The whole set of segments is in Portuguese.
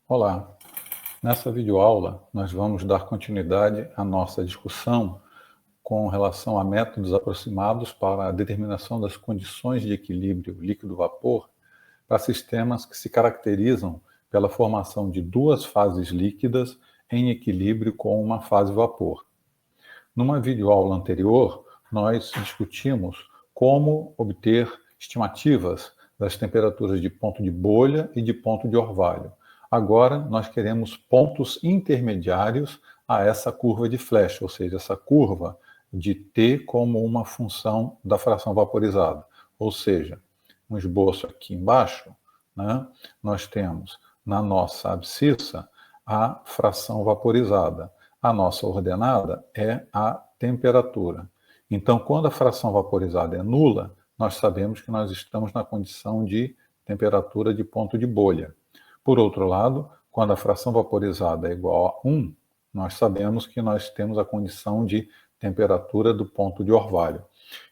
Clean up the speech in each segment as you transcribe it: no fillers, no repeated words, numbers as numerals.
Olá, nessa videoaula nós vamos dar continuidade à nossa discussão com relação a métodos aproximados para a determinação das condições de equilíbrio líquido-vapor para sistemas que se caracterizam pela formação de duas fases líquidas em equilíbrio com uma fase vapor. Numa videoaula anterior, nós discutimos como obter estimativas das temperaturas de ponto de bolha e de ponto de orvalho. Agora, nós queremos pontos intermediários a essa curva de Flash, ou seja, essa curva de T como uma função da fração vaporizada. Ou seja, um esboço aqui embaixo, né, nós temos na nossa abscissa a fração vaporizada. A nossa ordenada é a temperatura. Então, quando a fração vaporizada é nula, nós sabemos que nós estamos na condição de temperatura de ponto de bolha. Por outro lado, quando a fração vaporizada é igual a 1, nós sabemos que nós temos a condição de temperatura do ponto de orvalho.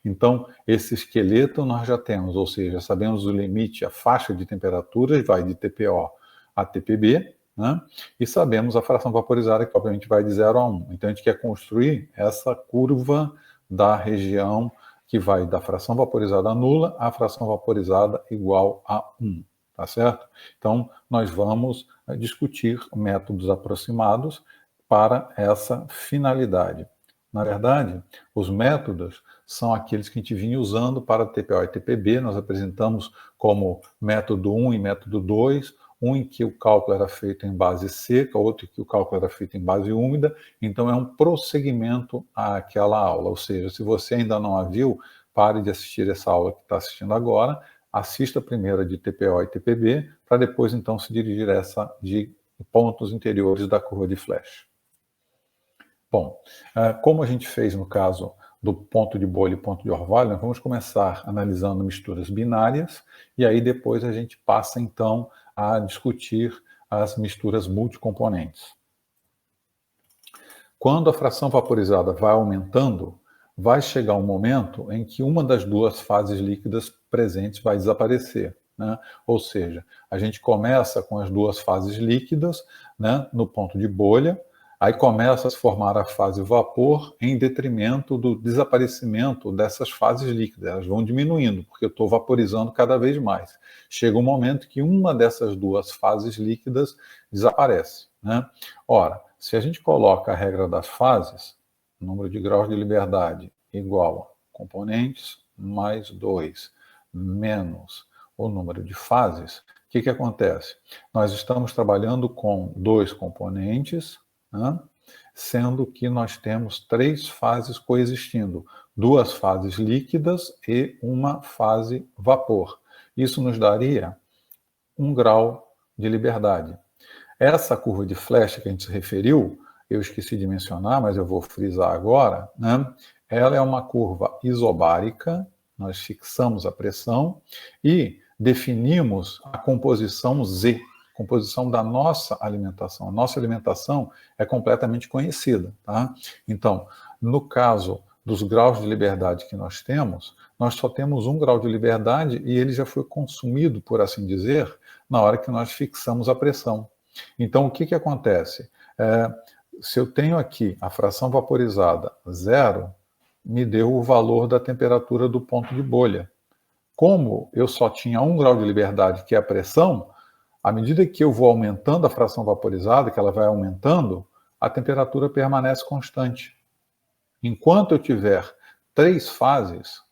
Então, esse esqueleto nós já temos, ou seja, sabemos o limite, a faixa de temperaturas vai de TPO a TPB, né? E sabemos a fração vaporizada, que obviamente vai de 0 a 1. Então, a gente quer construir essa curva da região que vai da fração vaporizada nula à fração vaporizada igual a 1. Tá certo? Então, nós vamos discutir métodos aproximados para essa finalidade. Na verdade, os métodos são aqueles que a gente vinha usando para TPO e TPB. Nós apresentamos como método 1 e método 2, um em que o cálculo era feito em base seca, outro em que o cálculo era feito em base úmida. Então, é um prosseguimento àquela aula. Ou seja, se você ainda não a viu, pare de assistir essa aula que está assistindo agora, assista a primeira de TPO e TPB, para depois, então, se dirigir a essa de pontos interiores da curva de Flash. Bom, como a gente fez no caso do ponto de bolha e ponto de orvalho, nós vamos começar analisando misturas binárias, e aí depois a gente passa, então, a discutir as misturas multicomponentes. Quando a fração vaporizada vai aumentando, vai chegar um momento em que uma das duas fases líquidas presentes vai desaparecer, né? Ou seja, a gente começa com as duas fases líquidas, né, no ponto de bolha, aí começa a se formar a fase vapor em detrimento do desaparecimento dessas fases líquidas. Elas vão diminuindo, porque eu estou vaporizando cada vez mais. Chega um momento que uma dessas duas fases líquidas desaparece, né? Ora, se a gente coloca a regra das fases, número de graus de liberdade igual a componentes mais 2 menos o número de fases, o que acontece? Nós estamos trabalhando com dois componentes, né, sendo que nós temos três fases coexistindo, duas fases líquidas e uma fase vapor. Isso nos daria 1 grau de liberdade. Essa curva de Flash que a gente se referiu, eu esqueci de mencionar, mas eu vou frisar agora, né? Ela é uma curva isobárica, nós fixamos a pressão e definimos a composição Z, composição da nossa alimentação. A nossa alimentação é completamente conhecida, tá? Então, no caso dos graus de liberdade que nós só temos 1 grau de liberdade e ele já foi consumido, por assim dizer, na hora que nós fixamos a pressão. Então, o que acontece? Se eu tenho aqui a fração vaporizada 0, me deu o valor da temperatura do ponto de bolha. Como eu só tinha 1 grau de liberdade, que é a pressão, à medida que eu vou aumentando a fração vaporizada, que ela vai aumentando, a temperatura permanece constante. Enquanto eu tiver 3 fases,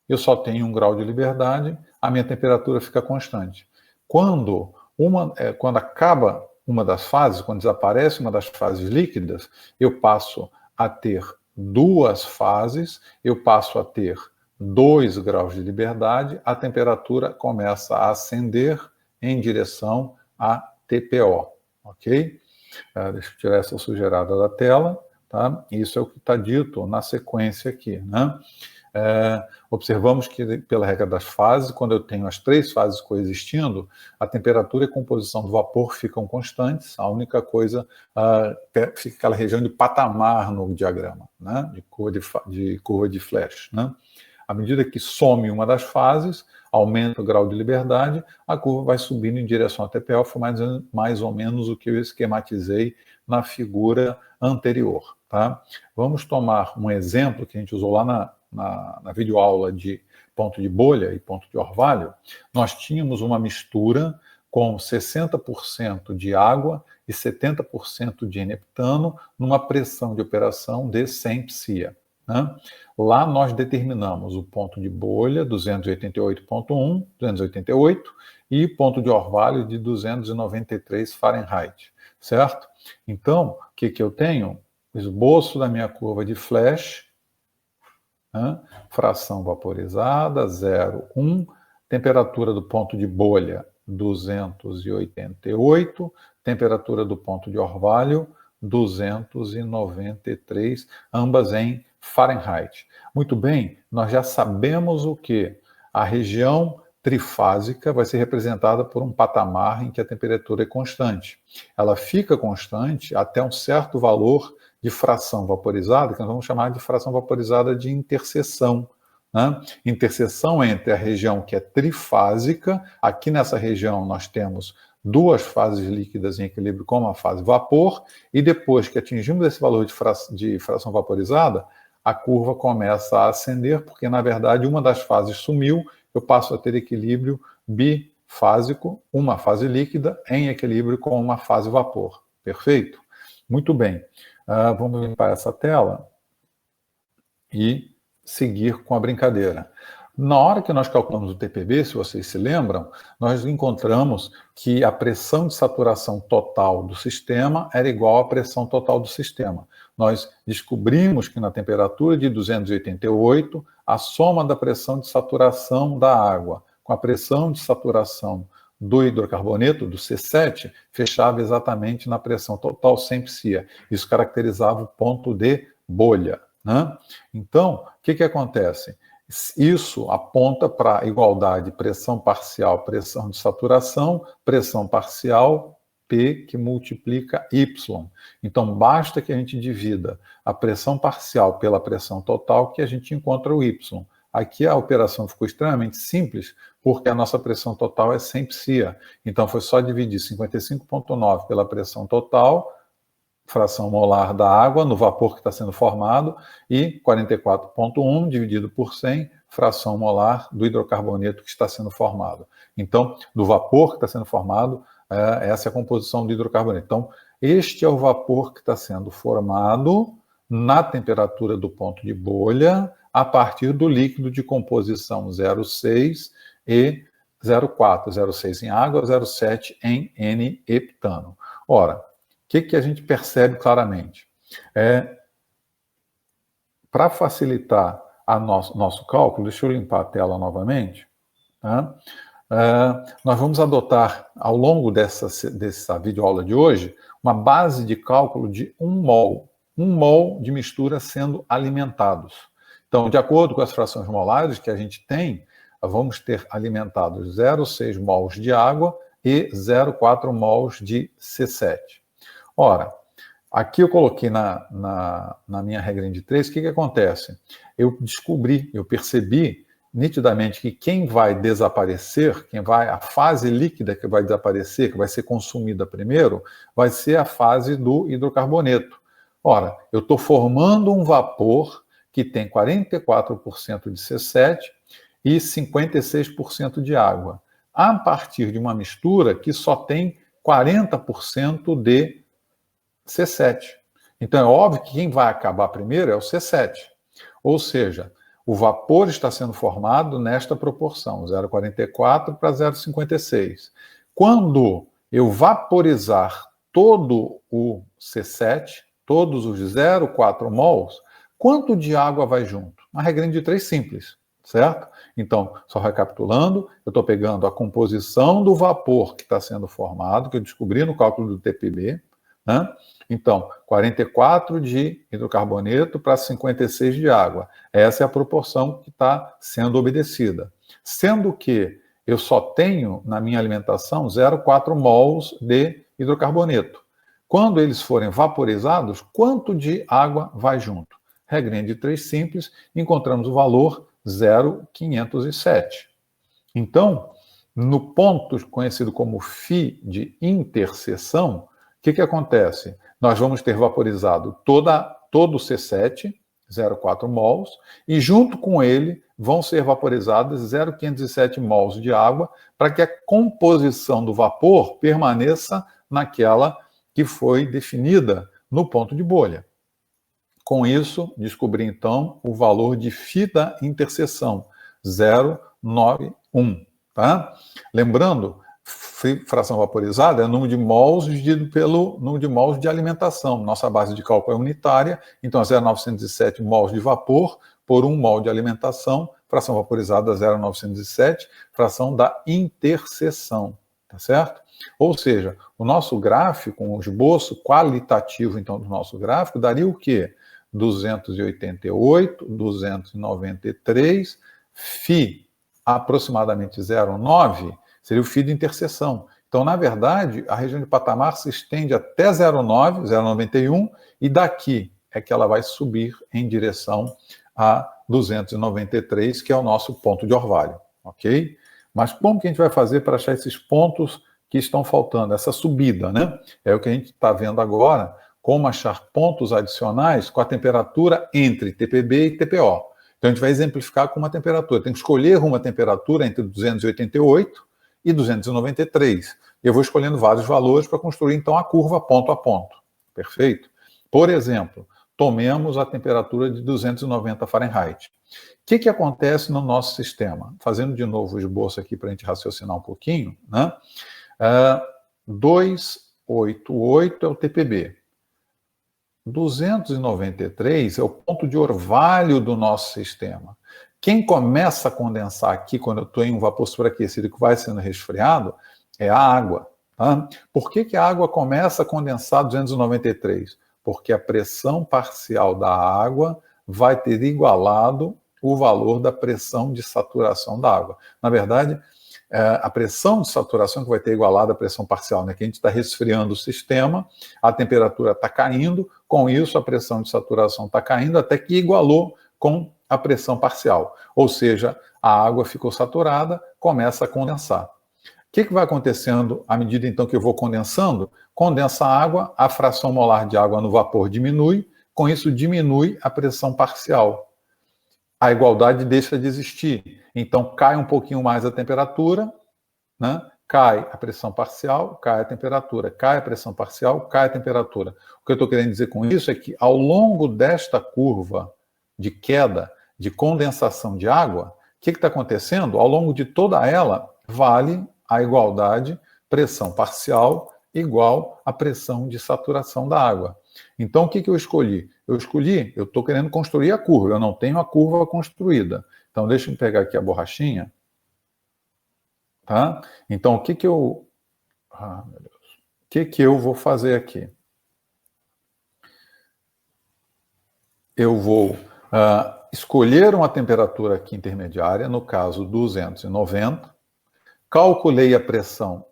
eu só tenho 1 grau de liberdade, a minha temperatura fica constante. Quando acaba uma das fases, quando desaparece uma das fases líquidas, eu passo a ter 2 fases, eu passo a ter 2 graus de liberdade, a temperatura começa a ascender em direção a TPO, ok? Deixa eu tirar essa sujeirada da tela, tá? Isso é o que está dito na sequência aqui, né? Observamos que, pela regra das fases, quando eu tenho as 3 fases coexistindo, a temperatura e a composição do vapor ficam constantes, a única coisa fica aquela região de patamar no diagrama, né? de curva de Flash. Né? À medida que some uma das fases, aumenta o grau de liberdade, a curva vai subindo em direção à TPO, foi mais ou menos o que eu esquematizei na figura anterior. Tá? Vamos tomar um exemplo que a gente usou lá na videoaula de ponto de bolha e ponto de orvalho. Nós tínhamos uma mistura com 60% de água e 70% de N-heptano numa pressão de operação de 100 psia. Né? Lá nós determinamos o ponto de bolha 288.1, 288, e ponto de orvalho de 293 Fahrenheit, certo? Então, o que eu tenho? Esboço da minha curva de Flash, né? Fração vaporizada, 0,1, temperatura do ponto de bolha, 288, temperatura do ponto de orvalho, 293, ambas em Fahrenheit. Muito bem, nós já sabemos o que? A região trifásica vai ser representada por um patamar em que a temperatura é constante. Ela fica constante até um certo valor de fração vaporizada, que nós vamos chamar de fração vaporizada de interseção. Né? Interseção entre a região que é trifásica, aqui nessa região nós temos duas fases líquidas em equilíbrio com uma fase vapor, e depois que atingimos esse valor de fração vaporizada, a curva começa a ascender, porque na verdade uma das fases sumiu, eu passo a ter equilíbrio bifásico, uma fase líquida em equilíbrio com uma fase vapor. Perfeito? Muito bem. Vamos limpar essa tela e seguir com a brincadeira. Na hora que nós calculamos o TPB, se vocês se lembram, nós encontramos que a pressão de saturação total do sistema era igual à pressão total do sistema. Nós descobrimos que na temperatura de 288, a soma da pressão de saturação da água com a pressão de saturação do hidrocarboneto, do C7, fechava exatamente na pressão total 100 psia. Isso caracterizava o ponto de bolha. Né? Então, o que acontece? Isso aponta para a igualdade pressão parcial, pressão de saturação, pressão parcial, P que multiplica Y. Então, basta que a gente divida a pressão parcial pela pressão total que a gente encontra o Y. Aqui a operação ficou extremamente simples, porque a nossa pressão total é 100 psia. Então, foi só dividir 55,9 pela pressão total, fração molar da água no vapor que está sendo formado, e 44,1 dividido por 100, fração molar do hidrocarboneto que está sendo formado. Então, do vapor que está sendo formado, essa é a composição do hidrocarboneto. Então, este é o vapor que está sendo formado na temperatura do ponto de bolha, a partir do líquido de composição 0,6 e 0,4, 0,6 em água, 0,7 em N-heptano. Ora, o que a gente percebe claramente? Para facilitar nosso cálculo, deixa eu limpar a tela novamente, tá? Nós vamos adotar, ao longo dessa videoaula de hoje, uma base de cálculo de 1 mol de mistura sendo alimentados. Então, de acordo com as frações molares que a gente tem, vamos ter alimentados 0,6 mols de água e 0,4 mols de C7. Ora, aqui eu coloquei na minha regra de 3, o que acontece? Eu percebi nitidamente que quem vai desaparecer, a fase líquida que vai desaparecer, que vai ser consumida primeiro, vai ser a fase do hidrocarboneto. Ora, eu estou formando um vapor que tem 44% de C7 e 56% de água, a partir de uma mistura que só tem 40% de C7. Então é óbvio que quem vai acabar primeiro é o C7. Ou seja, o vapor está sendo formado nesta proporção, 0,44 para 0,56. Quando eu vaporizar todo o C7, todos os 0,4 mols, quanto de água vai junto? Uma regrinha de 3 simples, certo? Então, só recapitulando, eu estou pegando a composição do vapor que está sendo formado, que eu descobri no cálculo do TPB, né? Então, 44 de hidrocarboneto para 56 de água. Essa é a proporção que está sendo obedecida. Sendo que eu só tenho, na minha alimentação, 0,4 mols de hidrocarboneto. Quando eles forem vaporizados, quanto de água vai junto? Regrinha de 3 simples, encontramos o valor 0,507. Então, no ponto conhecido como φ de interseção, o que acontece? Nós vamos ter vaporizado todo o C7, 0,4 mols, e junto com ele vão ser vaporizadas 0,507 mols de água para que a composição do vapor permaneça naquela que foi definida no ponto de bolha. Com isso, descobri então o valor de φ da interseção, 0,91. Tá? Lembrando, fração vaporizada é o número de mols dividido pelo número de mols de alimentação. Nossa base de cálculo é unitária, então é 0,907 mols de vapor por 1 mol de alimentação, fração vaporizada 0,907, fração da interseção, tá certo? Ou seja, o nosso gráfico, o esboço qualitativo então do nosso gráfico daria o quê? 288, 293, φ aproximadamente 0,9 seria o φ de interseção. Então, na verdade, a região de patamar se estende até 0,9, 0,91, e daqui é que ela vai subir em direção a 293, que é o nosso ponto de orvalho, ok? Mas como que a gente vai fazer para achar esses pontos que estão faltando, essa subida, né? É o que a gente está vendo agora, como achar pontos adicionais com a temperatura entre TPB e TPO. Então, a gente vai exemplificar com uma temperatura. Tem que escolher uma temperatura entre 288 e 293. Eu vou escolhendo vários valores para construir, então, a curva ponto a ponto. Perfeito? Por exemplo, tomemos a temperatura de 290 Fahrenheit. O que acontece no nosso sistema? Fazendo de novo o esboço aqui para a gente raciocinar um pouquinho, né? 288 é o TPB. 293 é o ponto de orvalho do nosso sistema. Quem começa a condensar aqui, quando eu estou em um vapor superaquecido que vai sendo resfriado, é a água. Tá? Por que a água começa a condensar 293? Porque a pressão parcial da água vai ter igualado o valor da pressão de saturação da água. Na verdade, a pressão de saturação que vai ter igualado a pressão parcial, né? Que a gente está resfriando o sistema, a temperatura está caindo, com isso a pressão de saturação está caindo até que igualou com a pressão parcial. Ou seja, a água ficou saturada, começa a condensar. O que vai acontecendo à medida então que eu vou condensando? Condensa a água, a fração molar de água no vapor diminui, com isso diminui a pressão parcial. A igualdade deixa de existir. Então, cai um pouquinho mais a temperatura, né? Cai a pressão parcial, cai a temperatura, cai a pressão parcial, cai a temperatura. O que eu estou querendo dizer com isso é que, ao longo desta curva de queda, de condensação de água, o que está acontecendo? Ao longo de toda ela, vale a igualdade pressão parcial igual a pressão de saturação da água. Então, o que eu escolhi? Eu estou querendo construir a curva, eu não tenho a curva construída. Então, deixa eu pegar aqui a borrachinha. Tá? Então, o que eu... Ah, meu Deus. O que eu vou fazer aqui? Eu vou escolher uma temperatura aqui intermediária, no caso 290. Calculei a pressão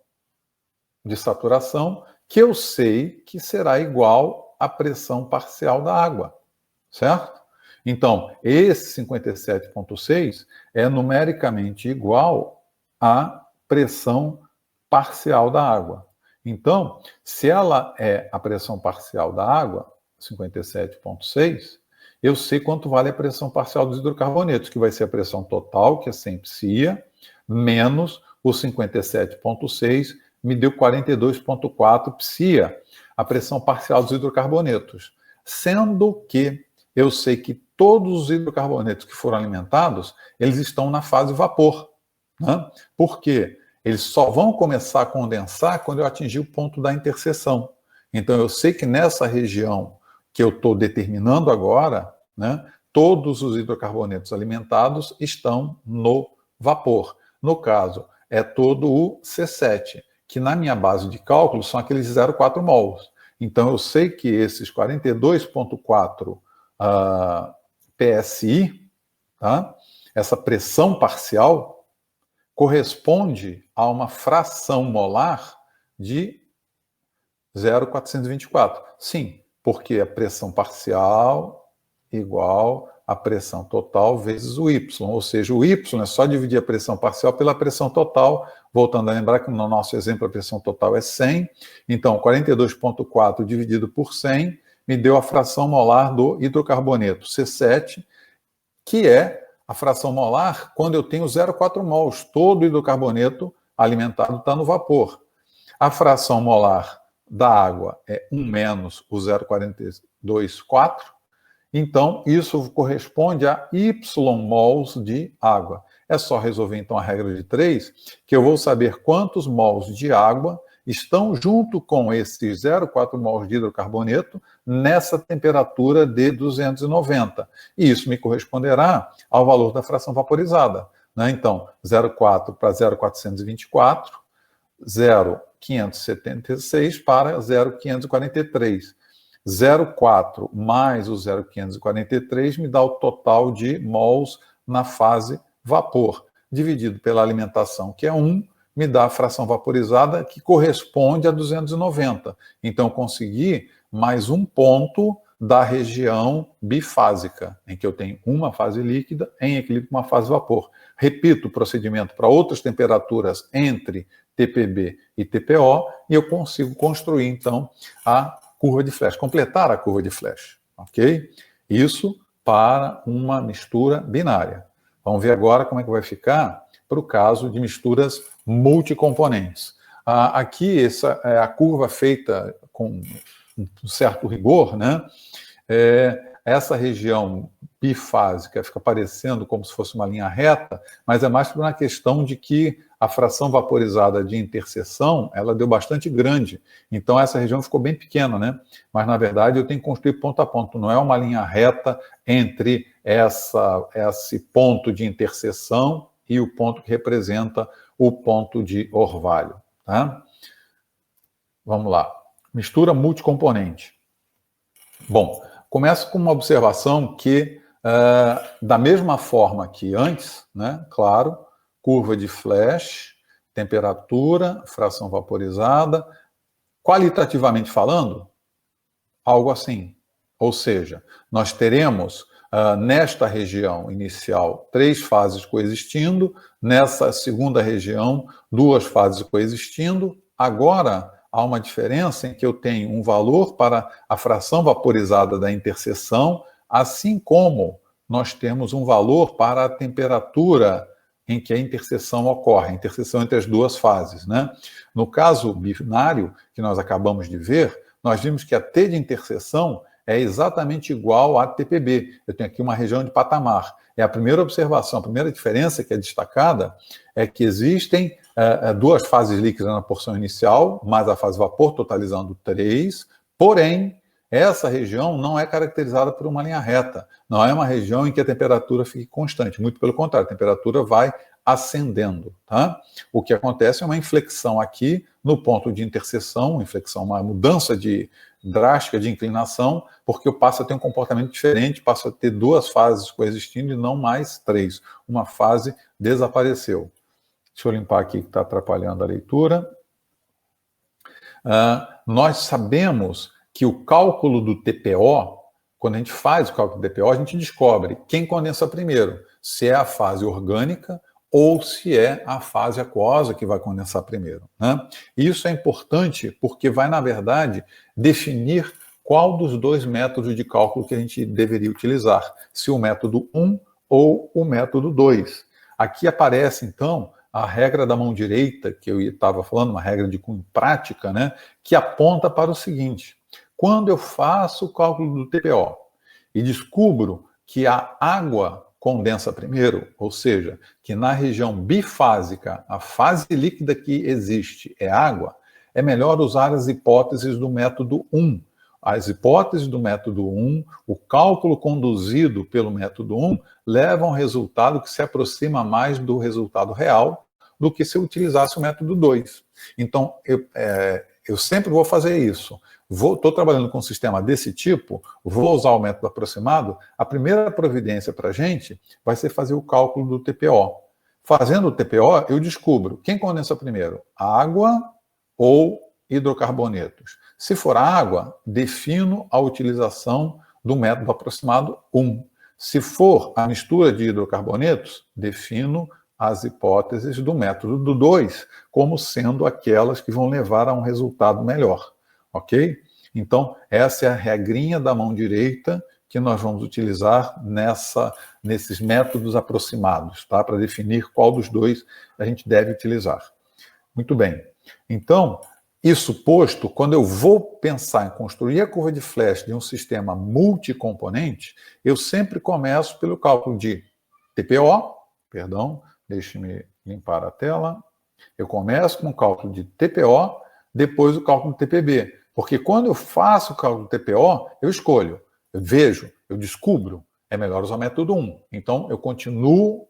de saturação, que eu sei que será igual à pressão parcial da água, certo? Então, esse 57,6 é numericamente igual à pressão parcial da água. Então, se ela é a pressão parcial da água, 57,6, eu sei quanto vale a pressão parcial dos hidrocarbonetos, que vai ser a pressão total, que é sempre psia, menos o 57,6, me deu 42,4 psia, a pressão parcial dos hidrocarbonetos. Sendo que eu sei que todos os hidrocarbonetos que foram alimentados, eles estão na fase vapor. Né? Por quê? Eles só vão começar a condensar quando eu atingir o ponto da interseção. Então, eu sei que nessa região que eu estou determinando agora, né, todos os hidrocarbonetos alimentados estão no vapor. No caso, é todo o C7, que na minha base de cálculo são aqueles 0,4 mols. Então, eu sei que esses 42,4 PSI, tá? Essa pressão parcial, corresponde a uma fração molar de 0,424. Sim, porque a pressão parcial igual a pressão total vezes o Y, ou seja, o Y é só dividir a pressão parcial pela pressão total, voltando a lembrar que no nosso exemplo a pressão total é 100, então 42,4 dividido por 100 me deu a fração molar do hidrocarboneto, C7, que é a fração molar quando eu tenho 0,4 mols, todo hidrocarboneto alimentado está no vapor. A fração molar da água é 1 menos o 0,424, então isso corresponde a Y mols de água. É só resolver então a regra de 3, que eu vou saber quantos mols de água estão junto com esses 0,4 mols de hidrocarboneto nessa temperatura de 290. E isso me corresponderá ao valor da fração vaporizada, né? Então, 0,4 para 0,424, 0,576 para 0,543. 0,4 mais o 0,543 me dá o total de mols na fase vapor, dividido pela alimentação, que é 1, me dá a fração vaporizada, que corresponde a 290. Então, consegui mais um ponto da região bifásica, em que eu tenho uma fase líquida em equilíbrio com uma fase vapor. Repito o procedimento para outras temperaturas entre TPB e TPO, e eu consigo construir, então, a curva de Flash, completar a curva de Flash, ok? Isso para uma mistura binária. Vamos ver agora como é que vai ficar para o caso de misturas multicomponentes. Aqui, essa é a curva feita com um certo rigor, né? Essa região bifásica fica parecendo como se fosse uma linha reta, mas é mais por uma questão de que a fração vaporizada de interseção, ela deu bastante grande. Então, essa região ficou bem pequena, né? Mas, na verdade, eu tenho que construir ponto a ponto. Não é uma linha reta entre esse ponto de interseção e o ponto que representa o ponto de orvalho, tá? Vamos lá. Mistura multicomponente. Bom, começo com uma observação que, da mesma forma que antes, né, claro, curva de Flash, temperatura, fração vaporizada, qualitativamente falando, algo assim. Ou seja, nós teremos, nesta região inicial, 3 fases coexistindo, nessa segunda região, 2 fases coexistindo. Agora, há uma diferença em que eu tenho um valor para a fração vaporizada da interseção, assim como nós temos um valor para a temperatura em que a interseção ocorre, a interseção entre as 2 fases, né? No caso binário, que nós acabamos de ver, nós vimos que a T de interseção é exatamente igual a TPB. Eu tenho aqui uma região de patamar. É a primeira observação, a primeira diferença que é destacada é que existem 2 fases líquidas na porção inicial, mais a fase vapor, totalizando 3, porém, essa região não é caracterizada por uma linha reta, não é uma região em que a temperatura fique constante, muito pelo contrário, a temperatura vai ascendendo, tá? O que acontece é uma inflexão aqui no ponto de interseção, uma mudança drástica de inclinação, porque eu passo a ter um comportamento diferente, passo a ter 2 fases coexistindo e não mais 3. Uma fase desapareceu. Deixa eu limpar aqui que está atrapalhando a leitura. Nós sabemos que o cálculo do TPO, quando a gente faz o cálculo do TPO, a gente descobre quem condensa primeiro, se é a fase orgânica ou se é a fase aquosa que vai condensar primeiro, né? Isso é importante porque vai, na verdade, definir qual dos 2 métodos de cálculo que a gente deveria utilizar, se o método 1 ou o método 2. Aqui aparece, então, a regra da mão direita, que eu estava falando, uma regra de cunho prática, né, que aponta para o seguinte: quando eu faço o cálculo do TPO e descubro que a água condensa primeiro, ou seja, que na região bifásica, a fase líquida que existe é água, é melhor usar as hipóteses do método 1. As hipóteses do método 1, o cálculo conduzido pelo método 1, levam a um resultado que se aproxima mais do resultado real do que se eu utilizasse o método 2. Então, eu sempre vou fazer isso. Estou trabalhando com um sistema desse tipo, vou usar o método aproximado, a primeira providência para a gente vai ser fazer o cálculo do TPO. Fazendo o TPO, eu descubro quem condensa primeiro, água ou hidrocarbonetos. Se for água, defino a utilização do método aproximado 1. Se for a mistura de hidrocarbonetos, defino as hipóteses do método do 2 como sendo aquelas que vão levar a um resultado melhor, ok? Então, essa é a regrinha da mão direita que nós vamos utilizar nesses métodos aproximados, tá? Para definir qual dos dois a gente deve utilizar. Muito bem. Então, isso posto, quando eu vou pensar em construir a curva de Flash de um sistema multicomponente, eu sempre começo pelo cálculo de TPO, perdão, deixe-me limpar a tela. Eu começo com o cálculo de TPO, depois o cálculo de TPB. Porque quando eu faço o cálculo de TPO, eu escolho, eu vejo, eu descubro, é melhor usar o método 1. Então, eu continuo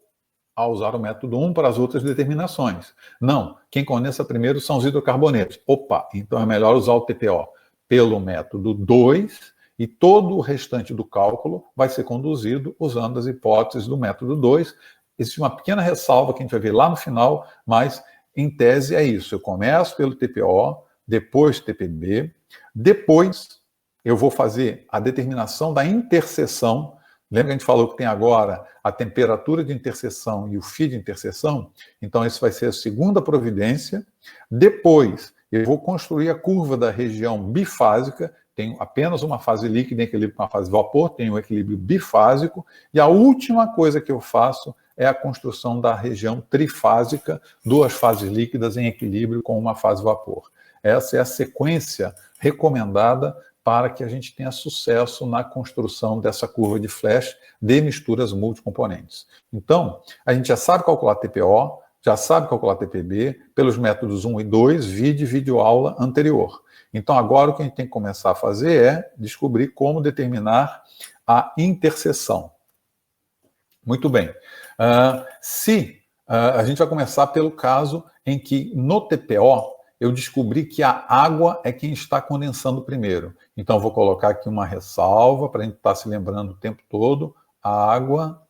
a usar o método 1 para as outras determinações. Não, quem condensa primeiro são os hidrocarbonetos. Opa, então é melhor usar o TPO pelo método 2 e todo o restante do cálculo vai ser conduzido usando as hipóteses do método 2. Existe uma pequena ressalva que a gente vai ver lá no final, mas em tese é isso. Eu começo pelo TPO, depois TPB, depois eu vou fazer a determinação da interseção. Lembra que a gente falou que tem agora a temperatura de interseção e o φ de interseção? Então, isso vai ser a segunda providência. Depois, eu vou construir a curva da região bifásica. Tenho apenas uma fase líquida em equilíbrio com a fase vapor, tenho um equilíbrio bifásico. E a última coisa que eu faço é a construção da região trifásica, duas fases líquidas em equilíbrio com uma fase vapor. Essa é a sequência recomendada para que a gente tenha sucesso na construção dessa curva de Flash de misturas multicomponentes. Então, a gente já sabe calcular TPO, já sabe calcular TPB, pelos métodos 1 e 2, videoaula anterior. Então, agora o que a gente tem que começar a fazer é descobrir como determinar a interseção. Muito bem. A gente vai começar pelo caso em que no TPO, eu descobri que a água é quem está condensando primeiro. Então, vou colocar aqui uma ressalva para a gente estar se lembrando o tempo todo. A água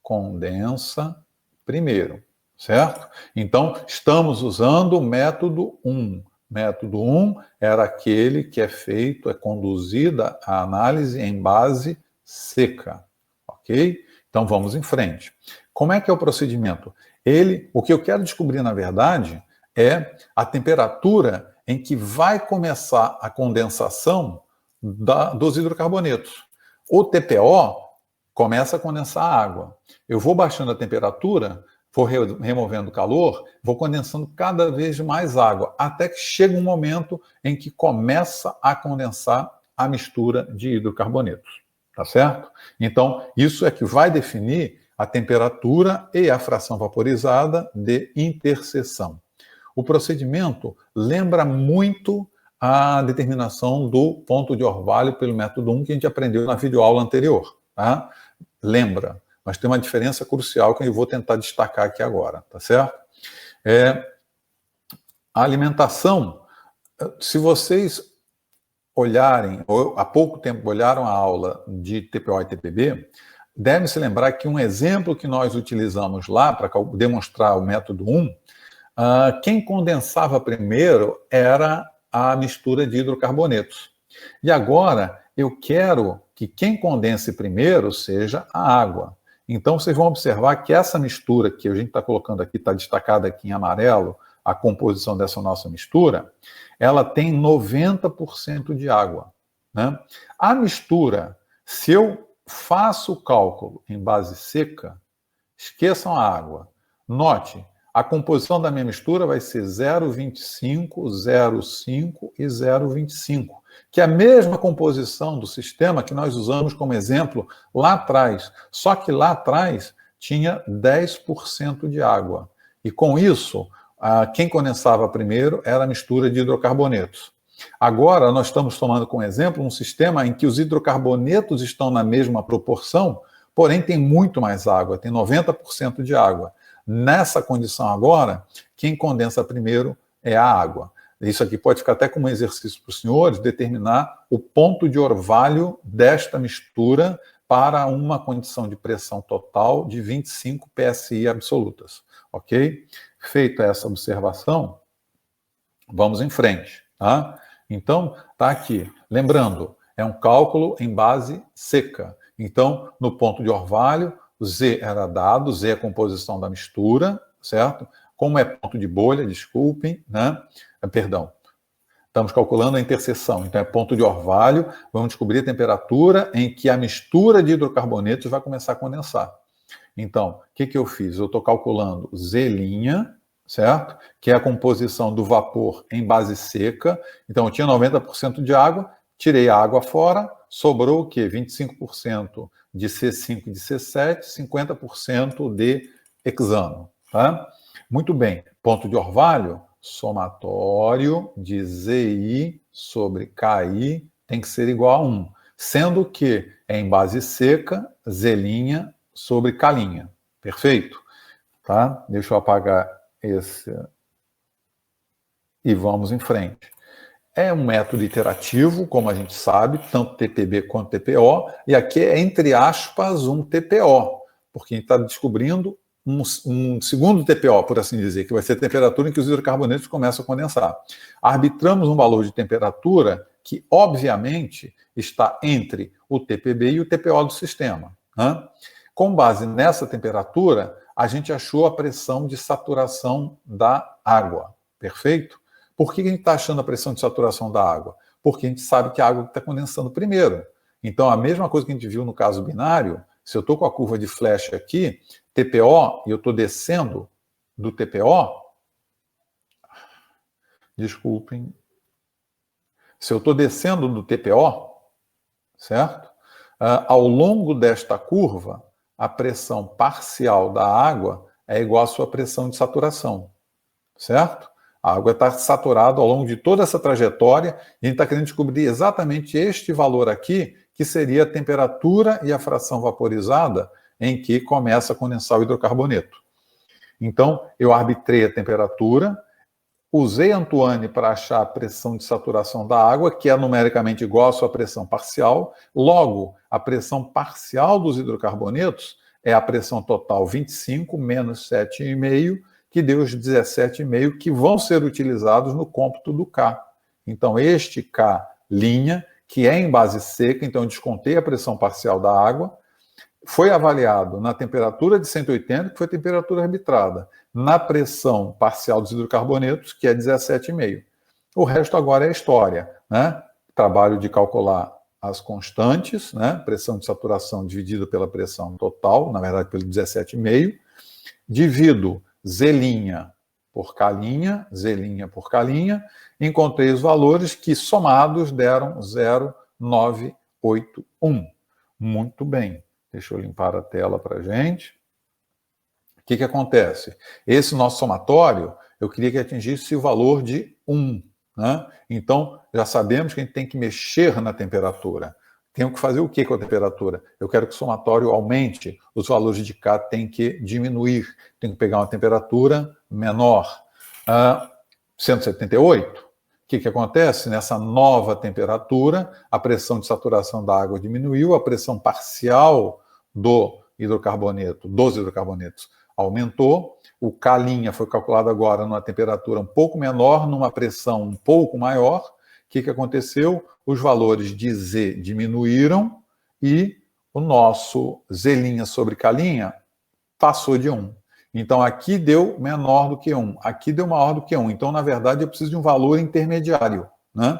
condensa primeiro, certo? Então, estamos usando o método 1. Método 1 era aquele que é feito, é conduzida a análise em base seca, ok? Então, vamos em frente. Como é que é o procedimento? O que eu quero descobrir, na verdade, é a temperatura em que vai começar a condensação dos hidrocarbonetos. O TPO começa a condensar a água. Eu vou baixando a temperatura, vou removendo o calor, vou condensando cada vez mais água, até que chega um momento em que começa a condensar a mistura de hidrocarbonetos. Tá certo? Então, isso é que vai definir a temperatura e a fração vaporizada de interseção. O procedimento lembra muito a determinação do ponto de orvalho pelo método 1 que a gente aprendeu na videoaula anterior. Tá? Lembra, mas tem uma diferença crucial que eu vou tentar destacar aqui agora, tá certo? A alimentação, se vocês olharem, ou há pouco tempo olharam a aula de TPO e TPB, devem se lembrar que um exemplo que nós utilizamos lá para demonstrar o método 1, quem condensava primeiro era a mistura de hidrocarbonetos. E agora eu quero que quem condense primeiro seja a água. Então vocês vão observar que essa mistura que a gente está colocando aqui, está destacada aqui em amarelo, a composição dessa nossa mistura, ela tem 90% de água, né? A mistura, se eu faço o cálculo em base seca, esqueçam a água. Note, a composição da minha mistura vai ser 0,25, 0,5 e 0,25, que é a mesma composição do sistema que nós usamos como exemplo lá atrás. Só que lá atrás tinha 10% de água. E com isso, quem condensava primeiro era a mistura de hidrocarbonetos. Agora, nós estamos tomando como exemplo um sistema em que os hidrocarbonetos estão na mesma proporção, porém tem muito mais água, tem 90% de água. Nessa condição agora, quem condensa primeiro é a água. Isso aqui pode ficar até como um exercício para os senhores, determinar o ponto de orvalho desta mistura para uma condição de pressão total de 25 PSI absolutas. Ok? Feita essa observação, vamos em frente. Tá? Então, está aqui. Lembrando, é um cálculo em base seca. Então, no ponto de orvalho, Z era dado, Z é a composição da mistura, certo? Como é ponto de bolha, desculpem, né? Perdão, estamos calculando a interseção, então é ponto de orvalho, vamos descobrir a temperatura em que a mistura de hidrocarbonetos vai começar a condensar. Então, o que eu fiz? Eu estou calculando Z', certo? Que é a composição do vapor em base seca. Então, eu tinha 90% de água, tirei a água fora, sobrou o quê? 25% de C5 e de C7, 50% de hexano, tá? Muito bem. Ponto de orvalho, somatório de ZI sobre KI tem que ser igual a 1, sendo que é em base seca, Z' sobre K'. Perfeito? Tá? Deixa eu apagar esse e vamos em frente. É um método iterativo, como a gente sabe, tanto TPB quanto TPO, e aqui é, entre aspas, um TPO, porque a gente está descobrindo um segundo TPO, por assim dizer, que vai ser a temperatura em que os hidrocarbonetos começam a condensar. Arbitramos um valor de temperatura que, obviamente, está entre o TPB e o TPO do sistema, né? Com base nessa temperatura, a gente achou a pressão de saturação da água. Perfeito? Por que a gente está achando a pressão de saturação da água? Porque a gente sabe que a água está condensando primeiro. Então, a mesma coisa que a gente viu no caso binário, se eu estou com a curva de flecha aqui, TPO, e eu estou descendo do TPO, desculpem, se eu estou descendo do TPO, certo? Ao longo desta curva, a pressão parcial da água é igual à sua pressão de saturação, certo? A água está saturada ao longo de toda essa trajetória e a gente está querendo descobrir exatamente este valor aqui, que seria a temperatura e a fração vaporizada em que começa a condensar o hidrocarboneto. Então, eu arbitrei a temperatura, usei Antoine para achar a pressão de saturação da água, que é numericamente igual à sua pressão parcial. Logo, a pressão parcial dos hidrocarbonetos é a pressão total 25 menos 7,5, que deu os 17,5 que vão ser utilizados no cômputo do K. Então, este K', que é em base seca, então eu descontei a pressão parcial da água, foi avaliado na temperatura de 180, que foi a temperatura arbitrada, na pressão parcial dos hidrocarbonetos, que é 17,5. O resto agora é história, né? Trabalho de calcular as constantes, né? Pressão de saturação dividida pela pressão total, na verdade pelo 17,5, divido Z' por K', Z' por K', encontrei os valores que somados deram 0,981. Muito bem. Deixa eu limpar a tela para a gente. O que acontece? Esse nosso somatório, eu queria que atingisse o valor de 1. Né? Então, já sabemos que a gente tem que mexer na temperatura. Tenho que fazer o que com a temperatura? Eu quero que o somatório aumente, os valores de K têm que diminuir. Tenho que pegar uma temperatura menor. 178. O que acontece? Nessa nova temperatura, a pressão de saturação da água diminuiu, a pressão parcial dos hidrocarbonetos aumentou, o K' foi calculado agora numa temperatura um pouco menor, numa pressão um pouco maior. O que aconteceu? Os valores de Z diminuíram e o nosso Z' sobre K' passou de 1. Então, aqui deu menor do que 1, aqui deu maior do que 1. Então, na verdade, eu preciso de um valor intermediário, né?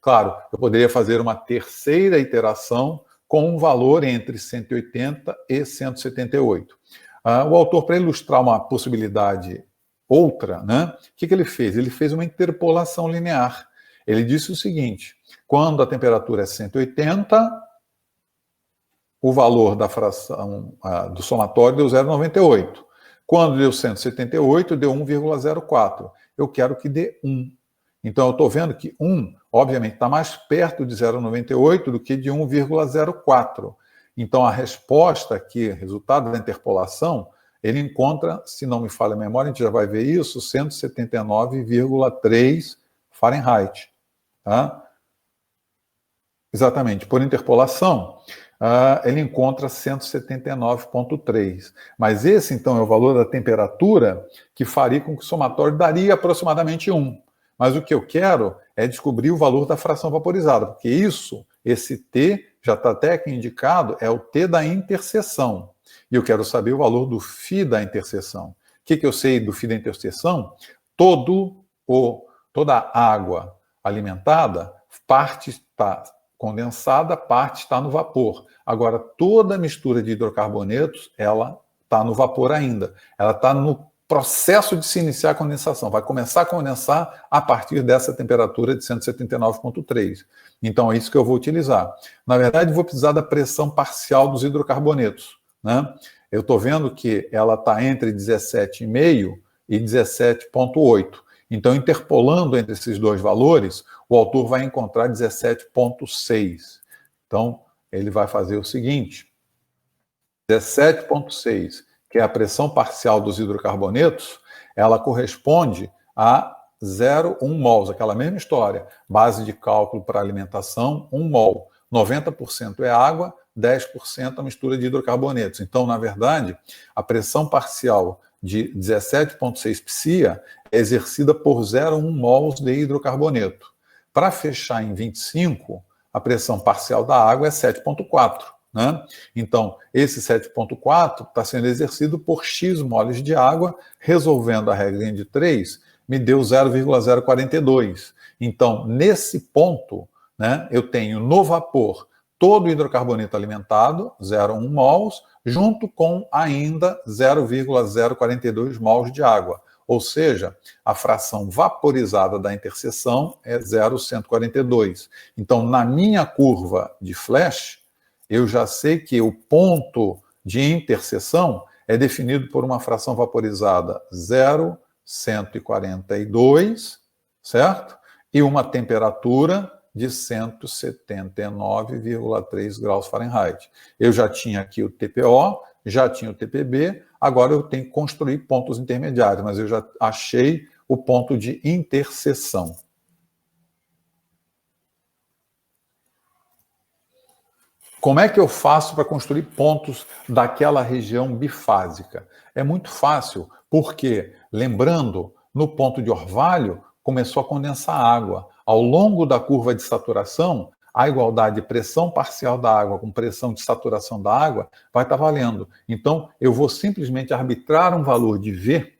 Claro, eu poderia fazer uma terceira iteração com um valor entre 180 e 178. O autor, para ilustrar uma possibilidade outra, né, o que ele fez? Ele fez uma interpolação linear. Ele disse o seguinte: quando a temperatura é 180, o valor da fração do somatório deu 0,98. Quando deu 178, deu 1,04. Eu quero que dê 1. Então, eu estou vendo que 1, obviamente, está mais perto de 0,98 do que de 1,04. Então, a resposta aqui, resultado da interpolação, ele encontra, se não me falha a memória, a gente já vai ver isso, 179,3 Fahrenheit. Tá? Exatamente, por interpolação, ele encontra 179,3. Mas esse, então, é o valor da temperatura que faria com que o somatório daria aproximadamente 1. Mas o que eu quero é descobrir o valor da fração vaporizada, porque isso Esse T já está até aqui indicado, é o T da interseção. E eu quero saber o valor do φ da interseção. O que eu sei do φ da interseção? Toda a água alimentada, parte está condensada, parte está no vapor. Agora, toda a mistura de hidrocarbonetos, ela está no vapor ainda. Ela está no processo de se iniciar a condensação. Vai começar a condensar a partir dessa temperatura de 179,3. Então, é isso que eu vou utilizar. Na verdade, vou precisar da pressão parcial dos hidrocarbonetos, né? Eu estou vendo que ela está entre 17,5 e 17,8. Então, interpolando entre esses dois valores, o autor vai encontrar 17,6. Então, ele vai fazer o seguinte: 17,6, que é a pressão parcial dos hidrocarbonetos, ela corresponde a 0,1 mols, aquela mesma história. Base de cálculo para alimentação, 1 mol. 90% é água, 10% a mistura de hidrocarbonetos. Então, na verdade, a pressão parcial de 17,6 psia é exercida por 0,1 mols de hidrocarboneto. Para fechar em 25, a pressão parcial da água é 7,4. Né? Então, esse 7,4 está sendo exercido por X moles de água, resolvendo a regrinha de 3, me deu 0,042. Então, nesse ponto, né, eu tenho no vapor todo o hidrocarboneto alimentado, 0,1 mols, junto com ainda 0,042 mols de água. Ou seja, a fração vaporizada da interseção é 0,142. Então, na minha curva de Flash, eu já sei que o ponto de interseção é definido por uma fração vaporizada 0,142, certo? E uma temperatura de 179,3 graus Fahrenheit. Eu já tinha aqui o TPO, já tinha o TPB, agora eu tenho que construir pontos intermediários, mas eu já achei o ponto de interseção. Como é que eu faço para construir pontos daquela região bifásica? É muito fácil, porque, lembrando, no ponto de orvalho, começou a condensar água. Ao longo da curva de saturação, a igualdade de pressão parcial da água com pressão de saturação da água vai estar valendo. Então, eu vou simplesmente arbitrar um valor de V,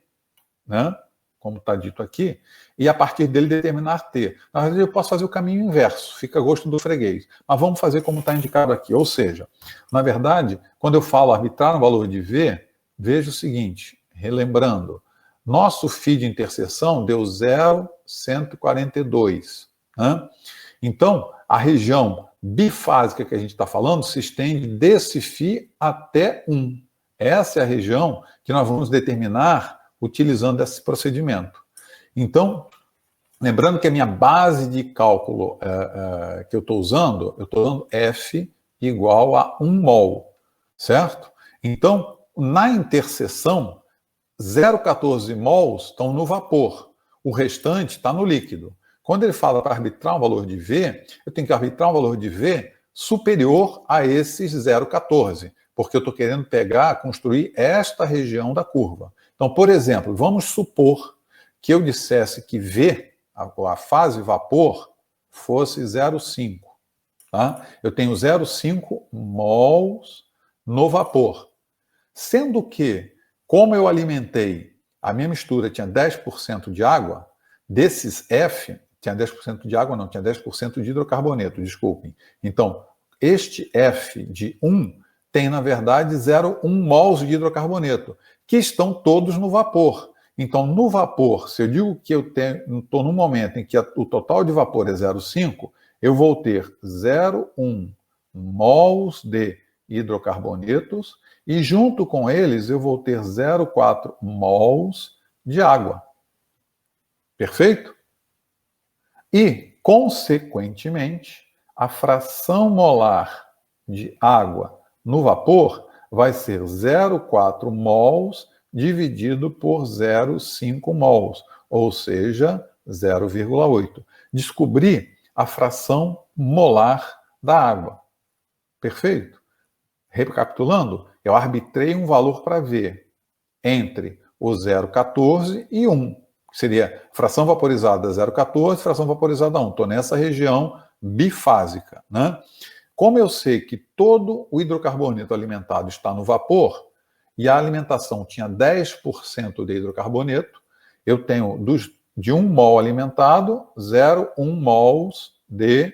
né, como está dito aqui, e a partir dele determinar T. Na verdade, eu posso fazer o caminho inverso, fica a gosto do freguês. Mas vamos fazer como está indicado aqui. Ou seja, na verdade, quando eu falo arbitrar um valor de V, veja o seguinte, relembrando, nosso φ de interseção deu 0,142. Né? Então, a região bifásica que a gente está falando se estende desse φ até 1. Essa é a região que nós vamos determinar utilizando esse procedimento. Então, lembrando que a minha base de cálculo que eu estou usando F igual a 1 mol, certo? Então, na interseção, 0,14 mols estão no vapor, o restante está no líquido. Quando ele fala para arbitrar um valor de V, eu tenho que arbitrar um valor de V superior a esses 0,14, porque eu estou querendo construir esta região da curva. Então, por exemplo, vamos supor que eu dissesse que V, a fase vapor, fosse 0,5. Tá? Eu tenho 0,5 mols no vapor. Sendo que, como eu alimentei, a minha mistura tinha 10% de água, desses F, tinha 10% de água, não, tinha 10% de hidrocarboneto, desculpem. Então, este F de 1 tem, na verdade, 0,1 mols de hidrocarboneto, que estão todos no vapor. Então, no vapor, se eu digo que eu estou num momento em que o total de vapor é 0,5, eu vou ter 0,1 mols de hidrocarbonetos e, junto com eles, eu vou ter 0,4 mols de água. Perfeito? E, consequentemente, a fração molar de água no vapor vai ser 0,4 mols dividido por 0,5 mols, ou seja, 0,8. Descobri a fração molar da água. Perfeito? Recapitulando, eu arbitrei um valor para V entre o 0,14 e 1. Seria fração vaporizada 0,14, fração vaporizada 1. Estou nessa região bifásica, né? Como eu sei que todo o hidrocarboneto alimentado está no vapor, e a alimentação tinha 10% de hidrocarboneto, eu tenho de 1 mol alimentado, 0,1 mols de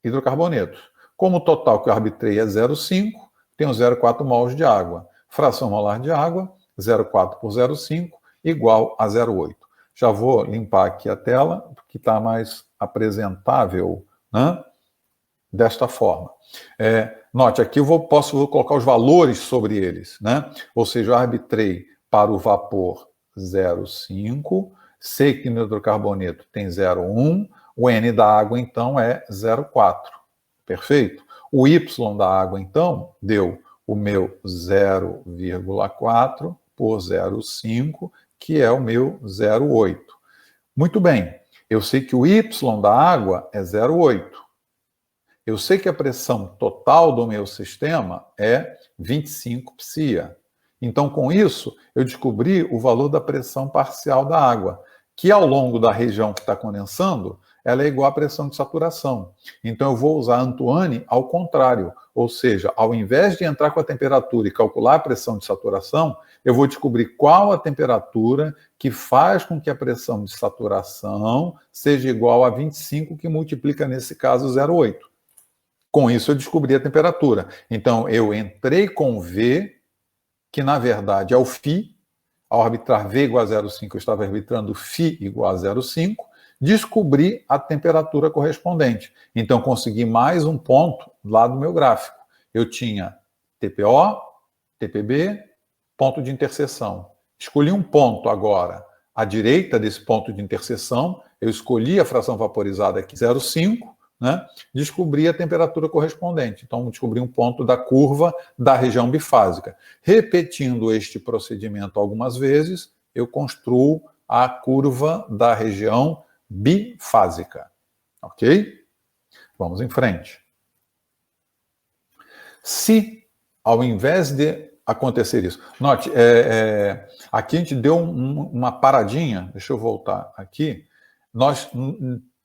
hidrocarboneto. Como o total que eu arbitrei é 0,5, tenho 0,4 mols de água. Fração molar de água, 0,4 por 0,5, igual a 0,8. Já vou limpar aqui a tela, que está mais apresentável, né? Desta forma. Note, aqui eu posso colocar os valores sobre eles, né? Ou seja, eu arbitrei para o vapor 0,5, sei que no hidrocarboneto tem 0,1, o N da água, então, é 0,4. Perfeito? O Y da água, então, deu o meu 0,4 por 0,5, que é o meu 0,8. Muito bem, eu sei que o Y da água é 0,8. Eu sei que a pressão total do meu sistema é 25 psia. Então, com isso, eu descobri o valor da pressão parcial da água, que ao longo da região que está condensando, ela é igual à pressão de saturação. Então, eu vou usar Antoine ao contrário, ou seja, ao invés de entrar com a temperatura e calcular a pressão de saturação, eu vou descobrir qual a temperatura que faz com que a pressão de saturação seja igual a 25, que multiplica, nesse caso, 0,8. Com isso, eu descobri a temperatura. Então, eu entrei com V, que na verdade é o φ. Ao arbitrar V igual a 0,5, eu estava arbitrando φ igual a 0,5. Descobri a temperatura correspondente. Então, consegui mais um ponto lá do meu gráfico. Eu tinha TPO, TPB, ponto de interseção. Escolhi um ponto agora à direita desse ponto de interseção. Eu escolhi a fração vaporizada aqui, 0,5. Né? Descobri a temperatura correspondente. Então, descobri um ponto da curva da região bifásica. Repetindo este procedimento algumas vezes, eu construo a curva da região bifásica. Ok? Vamos em frente. Se, ao invés de acontecer isso... Note, aqui a gente deu uma paradinha. Deixa eu voltar aqui. Nós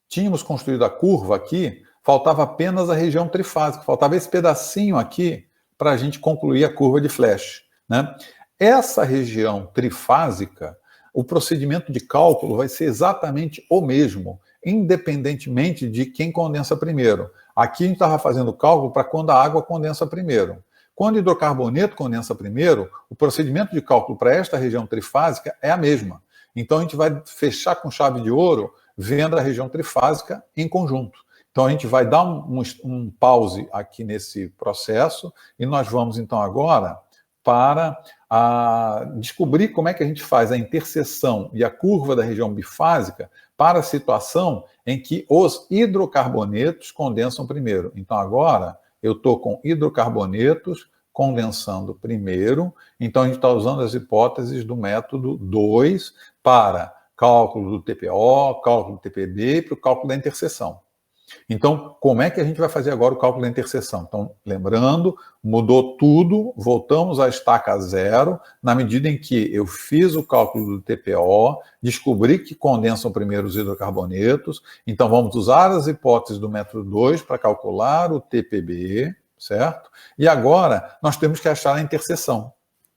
tínhamos construído a curva aqui, faltava apenas a região trifásica, faltava esse pedacinho aqui para a gente concluir a curva de Flash, né? Essa região trifásica, o procedimento de cálculo vai ser exatamente o mesmo, independentemente de quem condensa primeiro. Aqui a gente estava fazendo o cálculo para quando a água condensa primeiro. Quando o hidrocarboneto condensa primeiro, o procedimento de cálculo para esta região trifásica é a mesma. Então a gente vai fechar com chave de ouro vendo a região trifásica em conjunto. Então a gente vai dar um pause aqui nesse processo e nós vamos então agora para descobrir como é que a gente faz a interseção e a curva da região bifásica para a situação em que os hidrocarbonetos condensam primeiro. Então agora eu estou com hidrocarbonetos condensando primeiro, então a gente está usando as hipóteses do método 2 para cálculo do TPO, cálculo do TPB e para o cálculo da interseção. Então, como é que a gente vai fazer agora o cálculo da interseção? Então, lembrando, mudou tudo, voltamos à estaca zero, na medida em que eu fiz o cálculo do TPO, descobri que condensam primeiro os hidrocarbonetos, então vamos usar as hipóteses do método 2 para calcular o TPB, certo? E agora nós temos que achar a interseção.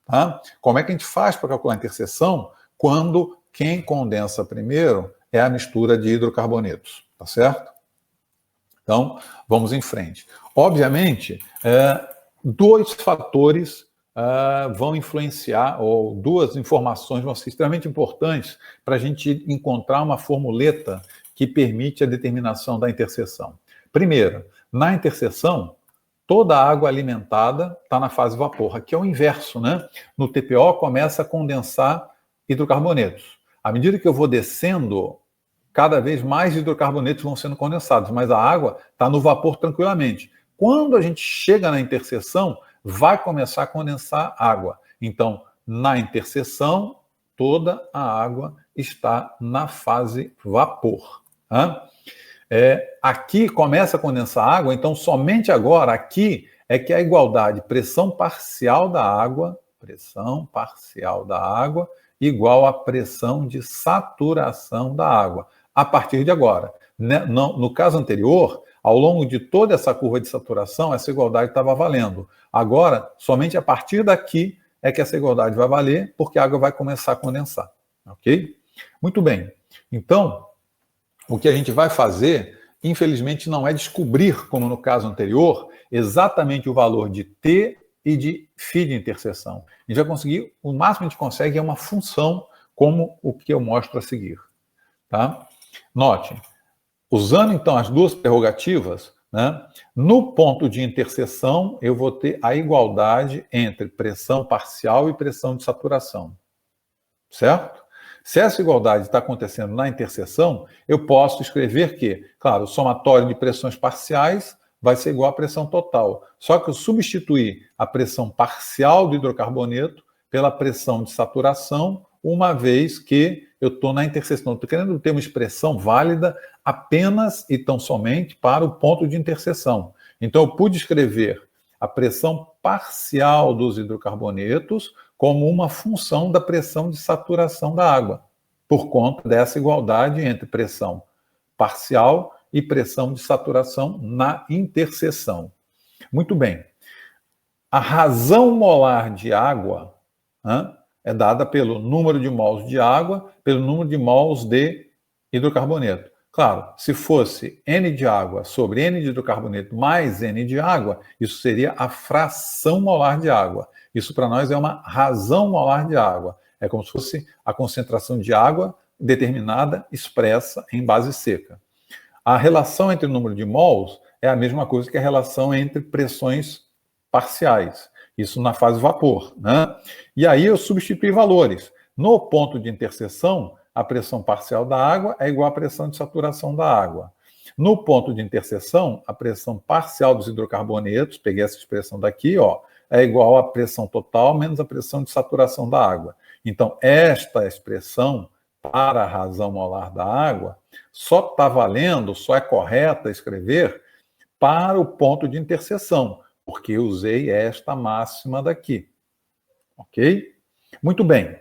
Tá? Como é que a gente faz para calcular a interseção quando quem condensa primeiro é a mistura de hidrocarbonetos, tá certo? Então, vamos em frente. Obviamente, dois fatores vão influenciar, ou duas informações vão ser extremamente importantes para a gente encontrar uma formuleta que permite a determinação da interseção. Primeiro, na interseção, toda a água alimentada está na fase vapor. Aqui é o inverso, né? No TPO começa a condensar hidrocarbonetos. À medida que eu vou descendo, cada vez mais hidrocarbonetos vão sendo condensados, mas a água está no vapor tranquilamente. Quando a gente chega na interseção, vai começar a condensar água. Então, na interseção, toda a água está na fase vapor. Tá? Aqui começa a condensar água, então somente agora, aqui, é que a igualdade pressão parcial da água igual à pressão de saturação da água, a partir de agora. No caso anterior, Ao longo de toda essa curva de saturação, essa igualdade estava valendo. Agora, somente a partir daqui é que essa igualdade vai valer, porque a água vai começar a condensar. Ok? Muito bem. Então, o que a gente vai fazer, infelizmente, não é descobrir, como no caso anterior, exatamente o valor de T e de φ de interseção. A gente vai conseguir, o máximo que a gente consegue é uma função, como o que eu mostro a seguir. Tá? Note, usando então as duas prerrogativas, né, no ponto de interseção eu vou ter a igualdade entre pressão parcial e pressão de saturação. Certo? Se essa igualdade está acontecendo na interseção, eu posso escrever que, claro, o somatório de pressões parciais vai ser igual à pressão total. Só que eu substituir a pressão parcial do hidrocarboneto pela pressão de saturação, uma vez que eu estou na interseção. Estou querendo ter uma expressão válida apenas e tão somente para o ponto de interseção. Então, eu pude escrever a pressão parcial dos hidrocarbonetos como uma função da pressão de saturação da água, por conta dessa igualdade entre pressão parcial e pressão de saturação na interseção. Muito bem. A razão molar de água é dada pelo número de mols de água, pelo número de mols de hidrocarboneto. Claro, se fosse N de água sobre N de hidrocarboneto mais N de água, isso seria a fração molar de água. Isso para nós é uma razão molar de água. É como se fosse a concentração de água determinada, expressa em base seca. A relação entre o número de mols é a mesma coisa que a relação entre pressões parciais. Isso na fase vapor, né? E aí eu substituí valores. No ponto de interseção, a pressão parcial da água é igual à pressão de saturação da água. No ponto de interseção, a pressão parcial dos hidrocarbonetos, peguei essa expressão daqui, ó, é igual à pressão total menos a pressão de saturação da água. Então, esta expressão, para a razão molar da água, só está valendo, só é correta escrever para o ponto de interseção, porque eu usei esta máxima daqui. Ok? Muito bem.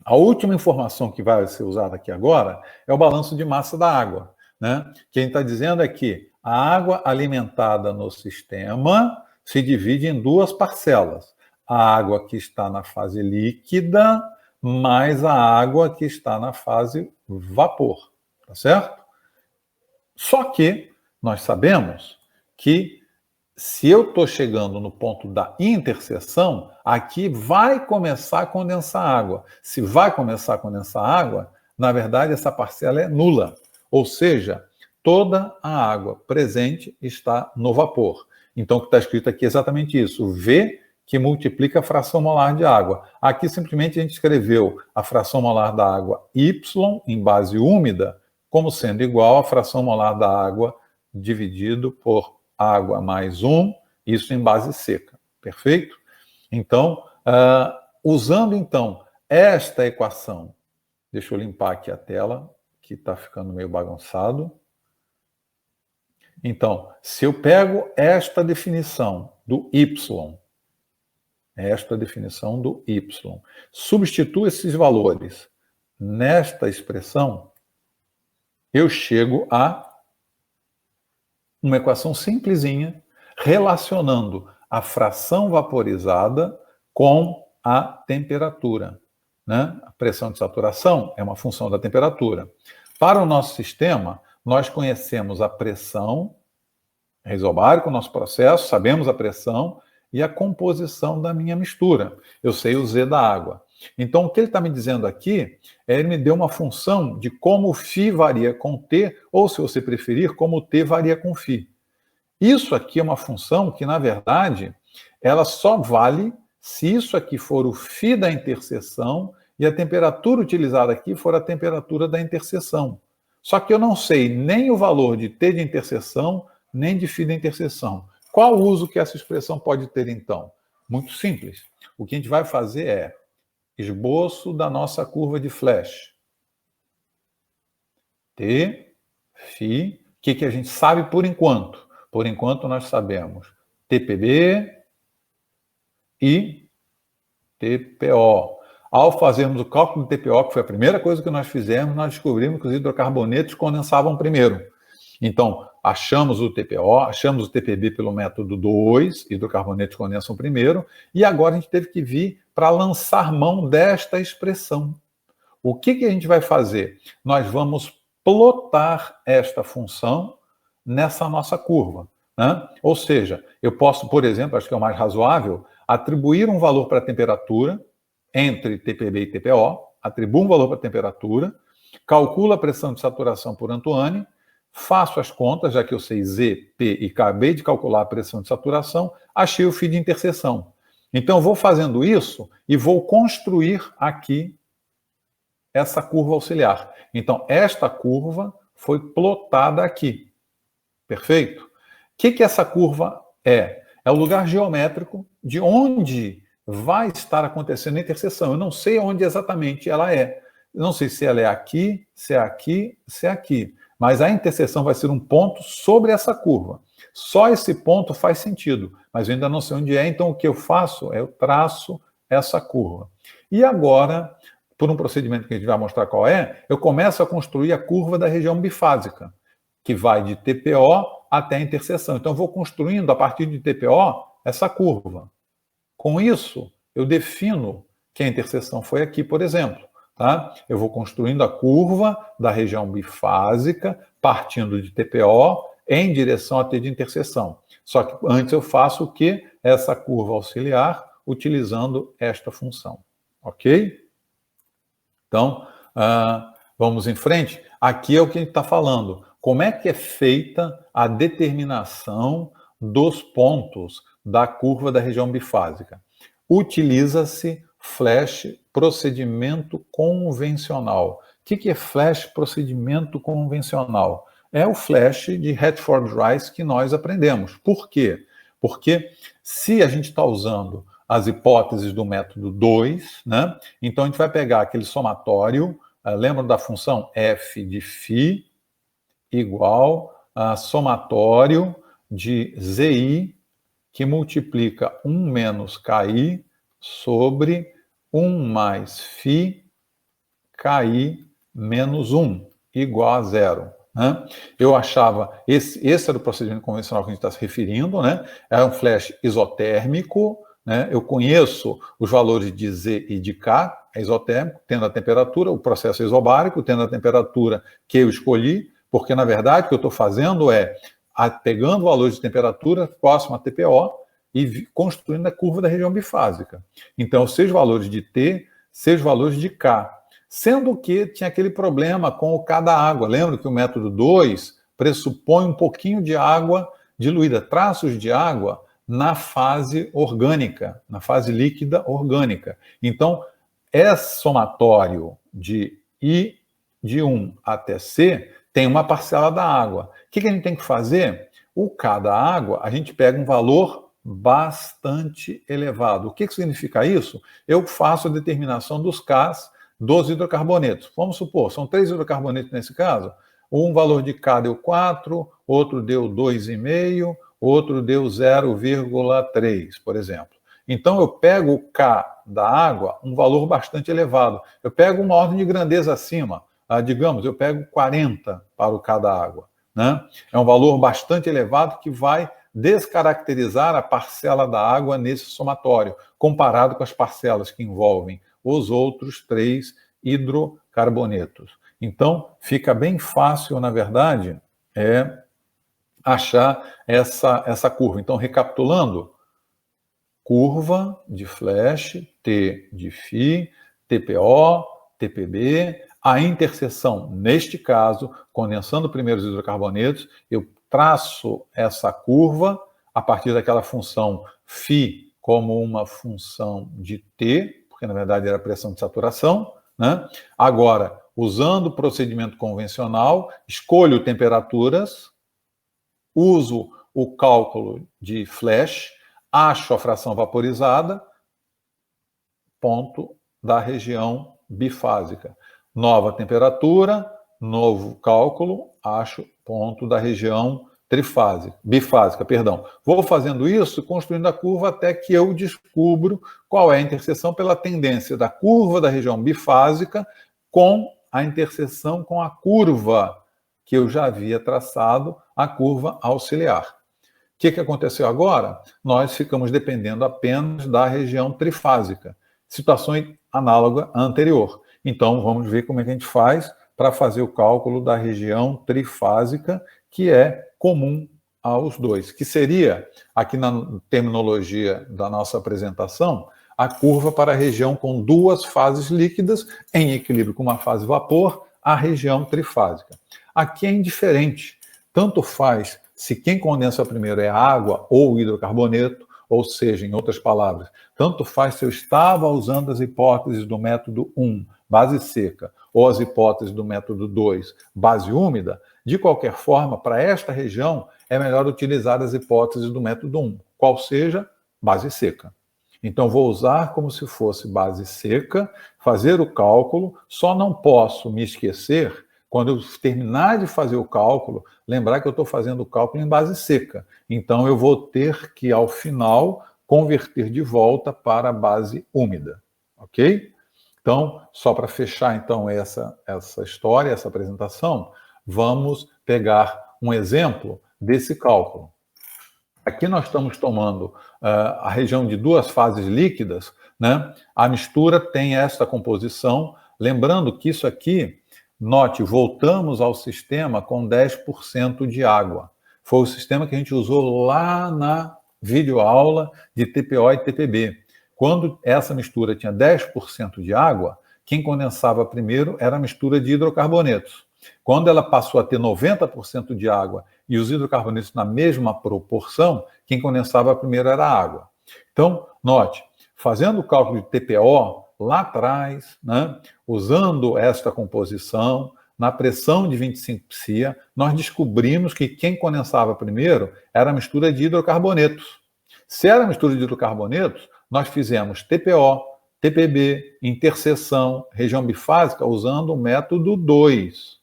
A última informação que vai ser usada aqui agora é o balanço de massa da água, né? Quem está dizendo é que a água alimentada no sistema se divide em duas parcelas. A água que está na fase líquida mais a água que está na fase vapor, tá certo? Só que nós sabemos que se eu estou chegando no ponto da interseção, aqui vai começar a condensar água. Se vai começar a condensar água, na verdade essa parcela é nula. Ou seja, toda a água presente está no vapor. Então o que está escrito aqui é exatamente isso. V que multiplica a fração molar de água. Aqui simplesmente a gente escreveu a fração molar da água Y em base úmida como sendo igual à fração molar da água dividido por água mais 1, isso em base seca. Perfeito? Então, usando então esta equação, deixa eu limpar aqui a tela, que está ficando meio bagunçado. Então, se eu pego esta definição do Y, substituo esses valores nesta expressão, eu chego a uma equação simplesinha relacionando a fração vaporizada com a temperatura, né? A pressão de saturação é uma função da temperatura. Para o nosso sistema, nós conhecemos a pressão isobárica, o nosso processo, sabemos a pressão e a composição da minha mistura. Eu sei o Z da água. Então, o que ele está me dizendo aqui, ele me deu uma função de como o φ varia com T, ou, se você preferir, como o T varia com φ. Isso aqui é uma função que, na verdade, ela só vale se isso aqui for o φ da interseção e a temperatura utilizada aqui for a temperatura da interseção. Só que eu não sei nem o valor de T de interseção, nem de φ da interseção. Qual uso que essa expressão pode ter, então? Muito simples. O que a gente vai fazer é esboço da nossa curva de Flash. T, φ, o que a gente sabe por enquanto? Por enquanto nós sabemos TPB e TPO. Ao fazermos o cálculo do TPO, que foi a primeira coisa que nós fizemos, nós descobrimos que os hidrocarbonetos condensavam primeiro. Então, achamos o TPO, achamos o TPB pelo método 2, hidrocarbonetos condensam primeiro, e agora a gente teve que vir para lançar mão desta expressão. O que a gente vai fazer? Nós vamos plotar esta função nessa nossa curva, né? Ou seja, eu posso, por exemplo, acho que é o mais razoável, atribuir um valor para a temperatura entre TPB e TPO, atribuo um valor para a temperatura, calculo a pressão de saturação por Antoine, faço as contas, já que eu sei Z, P e acabei de calcular a pressão de saturação, achei o φ de interseção. Então, eu vou fazendo isso e vou construir aqui essa curva auxiliar. Então, esta curva foi plotada aqui. Perfeito? O que essa curva é? É o lugar geométrico de onde vai estar acontecendo a interseção. Eu não sei onde exatamente ela é. Eu não sei se ela é aqui, se é aqui, se é aqui. Mas a interseção vai ser um ponto sobre essa curva. Só esse ponto faz sentido, mas eu ainda não sei onde é, então o que eu faço é eu traço essa curva. E agora, por um procedimento que a gente vai mostrar qual é, eu começo a construir a curva da região bifásica, que vai de TPO até a interseção. Então eu vou construindo, a partir de TPO, essa curva. Com isso, eu defino que a interseção foi aqui, por exemplo. Tá? Eu vou construindo a curva da região bifásica, partindo de TPO, em direção a T de interseção. Só que antes eu faço o quê? Essa curva auxiliar, utilizando esta função. Ok? Então, vamos em frente. Aqui é o que a gente está falando. Como é que é feita a determinação dos pontos da curva da região bifásica? Utiliza-se flash procedimento convencional. O que é flash procedimento convencional? É o flash de Hatford-Rice que nós aprendemos. Por quê? Porque se a gente está usando as hipóteses do método 2, né? Então a gente vai pegar aquele somatório, lembra da função f de φ igual a somatório de ZI que multiplica 1 menos KI sobre 1 mais φ KI menos 1 igual a 0. Né? Eu achava, esse era o procedimento convencional que a gente está se referindo, né? É um flash isotérmico, né? Eu conheço os valores de Z e de K, é isotérmico, tendo a temperatura, o processo é isobárico, tendo a temperatura que eu escolhi, porque na verdade o que eu estou fazendo é pegando valores de temperatura próximo a TPO e construindo a curva da região bifásica. Então, seja valores de T, seja valores de K. Sendo que tinha aquele problema com o K da água. Lembra que o método 2 pressupõe um pouquinho de água diluída, traços de água na fase orgânica, na fase líquida orgânica. Então, esse somatório de I de 1 até C tem uma parcela da água. O que a gente tem que fazer? O K da água, a gente pega um valor bastante elevado. O que significa isso? Eu faço a determinação dos Ks dos hidrocarbonetos. Vamos supor, são 3 hidrocarbonetos nesse caso. Um valor de K deu 4, outro deu 2,5, outro deu 0,3, por exemplo. Então, eu pego o K da água, um valor bastante elevado. Eu pego uma ordem de grandeza acima. Digamos, eu pego 40 para o K da água. Né? É um valor bastante elevado que vai descaracterizar a parcela da água nesse somatório, comparado com as parcelas que envolvem os outros 3 hidrocarbonetos. Então, fica bem fácil, na verdade, achar essa curva. Então, recapitulando, curva de flash, T de φ, TPO, TPB, a interseção, neste caso, condensando primeiro os hidrocarbonetos, eu traço essa curva a partir daquela função φ como uma função de T, porque na verdade era a pressão de saturação, né? Agora, usando o procedimento convencional, escolho temperaturas, uso o cálculo de flash, acho a fração vaporizada, ponto da região bifásica. Nova temperatura, novo cálculo, acho ponto da região bifásica, perdão. Vou fazendo isso, construindo a curva até que eu descubro qual é a interseção pela tendência da curva da região bifásica com a interseção com a curva que eu já havia traçado a curva auxiliar. O que aconteceu agora? Nós ficamos dependendo apenas da região trifásica. Situação análoga à anterior. Então, vamos ver como é que a gente faz para fazer o cálculo da região trifásica, que é comum aos dois, que seria, aqui na terminologia da nossa apresentação, a curva para a região com duas fases líquidas em equilíbrio com uma fase vapor, a região trifásica. Aqui é indiferente, tanto faz se quem condensa primeiro é água ou hidrocarboneto, ou seja, em outras palavras, tanto faz se eu estava usando as hipóteses do método 1, base seca, ou as hipóteses do método 2, base úmida, de qualquer forma, para esta região, é melhor utilizar as hipóteses do método 1, qual seja base seca. Então, vou usar como se fosse base seca, fazer o cálculo, só não posso me esquecer, quando eu terminar de fazer o cálculo, lembrar que eu estou fazendo o cálculo em base seca. Então, eu vou ter que, ao final, converter de volta para a base úmida. Ok? Então, só para fechar então essa história, essa apresentação, vamos pegar um exemplo desse cálculo. Aqui nós estamos tomando a região de duas fases líquidas, né? A mistura tem esta composição, lembrando que isso aqui, note, voltamos ao sistema com 10% de água. Foi o sistema que a gente usou lá na videoaula de TPO e TPB. Quando essa mistura tinha 10% de água, quem condensava primeiro era a mistura de hidrocarbonetos. Quando ela passou a ter 90% de água e os hidrocarbonetos na mesma proporção, quem condensava primeiro era a água. Então, note, fazendo o cálculo de TPO lá atrás, né, usando esta composição, na pressão de 25 psia, nós descobrimos que quem condensava primeiro era a mistura de hidrocarbonetos. Se era a mistura de hidrocarbonetos, nós fizemos TPO, TPB, interseção, região bifásica, usando o método 2,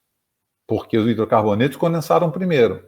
porque os hidrocarbonetos condensaram primeiro.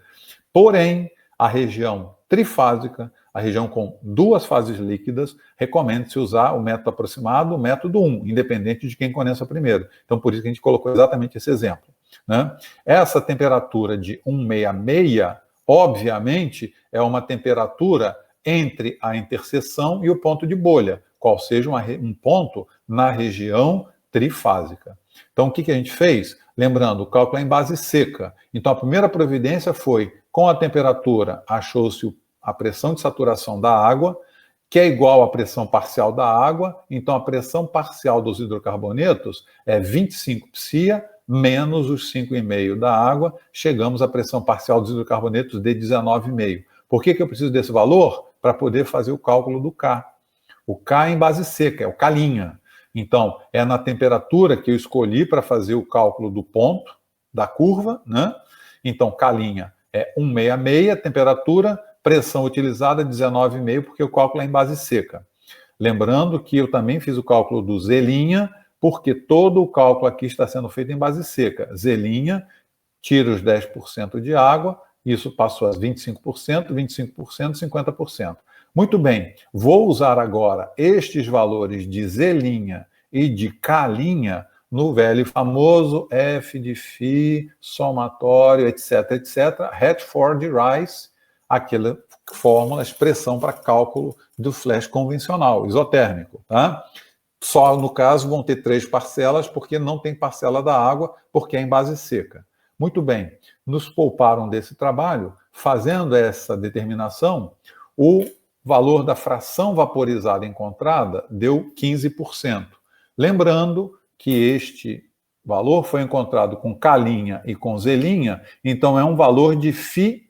Porém, a região trifásica, a região com duas fases líquidas, recomenda-se usar o método aproximado, o método 1, independente de quem condensa primeiro. Então, por isso que a gente colocou exatamente esse exemplo, né? Essa temperatura de 166, obviamente, é uma temperatura entre a interseção e o ponto de bolha, qual seja um ponto na região trifásica. Então, o que a gente fez? Lembrando, o cálculo é em base seca. Então, a primeira providência foi, com a temperatura, achou-se a pressão de saturação da água, que é igual à pressão parcial da água. Então, a pressão parcial dos hidrocarbonetos é 25 psia menos os 5,5 da água. Chegamos à pressão parcial dos hidrocarbonetos de 19,5. Por que eu preciso desse valor? Para poder fazer o cálculo do K. O K é em base seca, é o K'. Então, é na temperatura que eu escolhi para fazer o cálculo do ponto da curva, né? Então, K' é 166, temperatura, pressão utilizada 19,5, porque o cálculo é em base seca. Lembrando que eu também fiz o cálculo do Z', porque todo o cálculo aqui está sendo feito em base seca. Z', tira os 10% de água, isso passou a 25%, 25%, 50%. Muito bem, vou usar agora estes valores de Z' e de K' no velho e famoso F de Φ, somatório, etc, etc, Rutherford-Rice, aquela fórmula, expressão para cálculo do flash convencional, isotérmico, tá? Só no caso vão ter 3 parcelas, porque não tem parcela da água, porque é em base seca. Muito bem, nos pouparam desse trabalho, fazendo essa determinação, o valor da fração vaporizada encontrada deu 15%. Lembrando que este valor foi encontrado com K' e com Z', então é um valor de Φ'.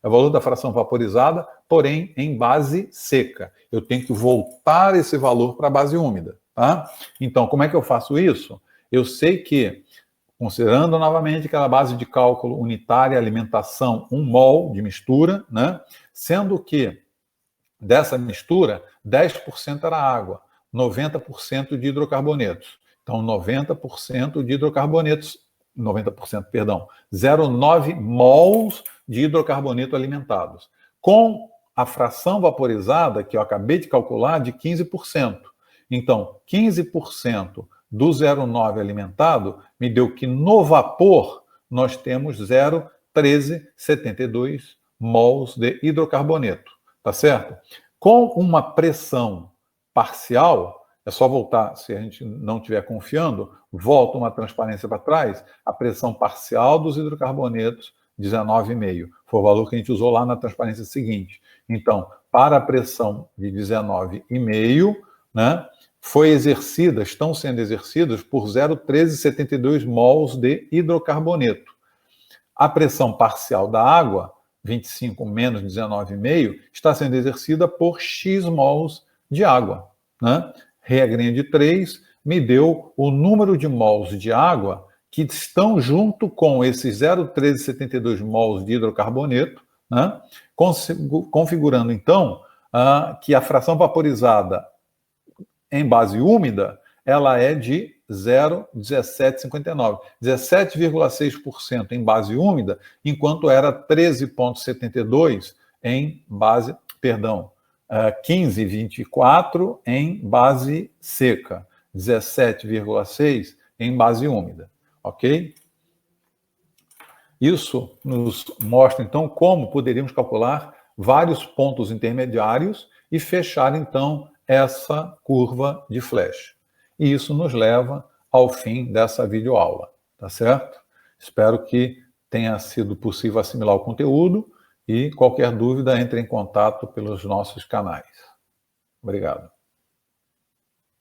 É o valor da fração vaporizada, porém em base seca. Eu tenho que voltar esse valor para a base úmida, tá? Então, como é que eu faço isso? Eu sei que, considerando novamente aquela base de cálculo unitária, alimentação 1 mol de mistura, né? Sendo que dessa mistura, 10% era água, 90% de hidrocarbonetos. Então, 90% de hidrocarbonetos, 90%, perdão, 0,9 mols de hidrocarboneto alimentados, com a fração vaporizada, que eu acabei de calcular, de 15%. Então, 15% do 0,9 alimentado me deu que no vapor nós temos 0,15 0,1372 mols de hidrocarboneto, tá certo? Com uma pressão parcial, é só voltar, se a gente não estiver confiando, volta uma transparência para trás, a pressão parcial dos hidrocarbonetos, 19,5. Foi o valor que a gente usou lá na transparência seguinte. Então, para a pressão de 19,5, né, estão sendo exercidas por 0,1372 mols de hidrocarboneto. A pressão parcial da água, 25 menos 19,5, está sendo exercida por X mols de água, né? Regrinha de 3 me deu o número de mols de água que estão junto com esses 0,1372 mols de hidrocarboneto, né? Configurando, então, que a fração vaporizada em base úmida, ela é de 0,1759, 17,6% em base úmida, enquanto era 13,72 em base, 15,24 em base seca, 17,6 em base úmida, ok? Isso nos mostra, então, como poderíamos calcular vários pontos intermediários e fechar, então, essa curva de Flash. E isso nos leva ao fim dessa videoaula, tá certo? Espero que tenha sido possível assimilar o conteúdo e qualquer dúvida, entre em contato pelos nossos canais. Obrigado.